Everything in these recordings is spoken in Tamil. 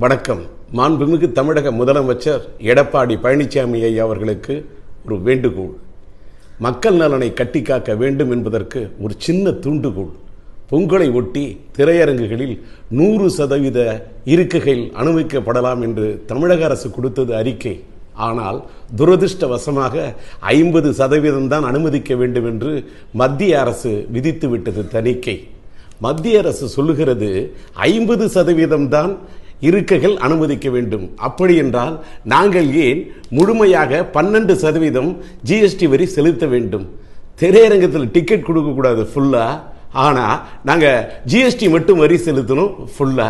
வணக்கம். மாண்புமிகு தமிழக முதலமைச்சர் எடப்பாடி பழனிசாமி ஐயா அவர்களுக்கு ஒரு வேண்டுகோள். மக்கள் நலனை கட்டிக்காக்க வேண்டும் என்பதற்கு ஒரு சின்ன தூண்டுகோள். பொங்கலை ஒட்டி திரையரங்குகளில் 100% இருக்கைகள் அனுமதிக்கப்படலாம் என்று தமிழக அரசு கொடுத்தது அறிக்கை. ஆனால் துரதிருஷ்டவசமாக 50% தான் அனுமதிக்க வேண்டும் என்று மத்திய அரசு விதித்து விட்டது தணிக்கை. மத்திய அரசு சொல்லுகிறது 50% தான் இருக்கைகள் அனுமதிக்க வேண்டும். அப்படி என்றால் நாங்கள் ஏன் முழுமையாக 12% ஜிஎஸ்டி வரி செலுத்த வேண்டும்? திரையரங்கத்தில் டிக்கெட் கொடுக்க கூடாது ஃபுல்லா, ஆனா நாங்க ஜிஎஸ்டி மட்டும் வரி செலுத்தணும் ஃபுல்லா.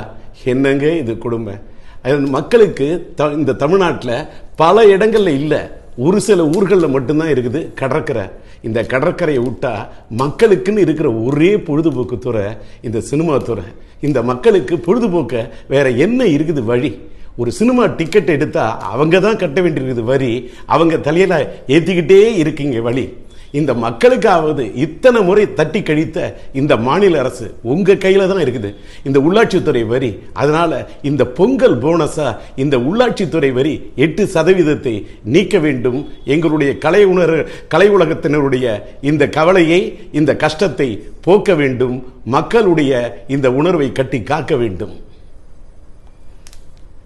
என்னங்க இது கொடுமை? மக்களுக்கு இந்த தமிழ்நாட்டில் பல இடங்கள்ல இல்லை, ஒரு சில ஊர்களில் மட்டும்தான் இருக்குது கடற்கரை. இந்த கடற்கரையை விட்டா மக்களுக்குன்னு இருக்கிற ஒரே பொழுதுபோக்கு துறை இந்த சினிமா துறை. இந்த மக்களுக்கு பொழுதுபோக்க வேற என்ன இருக்குது வழி? ஒரு சினிமா டிக்கெட் எடுத்தா அவங்க தான் கட்ட வேண்டியிருக்குது வரி, அவங்க தலையில ஏத்திக்கிட்டே இருக்கீங்க வழி. இந்த மக்களுக்காவது இத்தனை முறை தட்டி கழித்த இந்த மாநில அரசு உங்க கையில தான் இருக்குது இந்த உள்ளாட்சித்துறை வரி. அதனால இந்த பொங்கல் போனஸா இந்த உள்ளாட்சித்துறை வரி 8% நீக்க வேண்டும். எங்களுடைய கலை உலகத்தினருடைய இந்த கவலையை, இந்த கஷ்டத்தை போக்க வேண்டும். மக்களுடைய இந்த உணர்வை கட்டி காக்க வேண்டும்.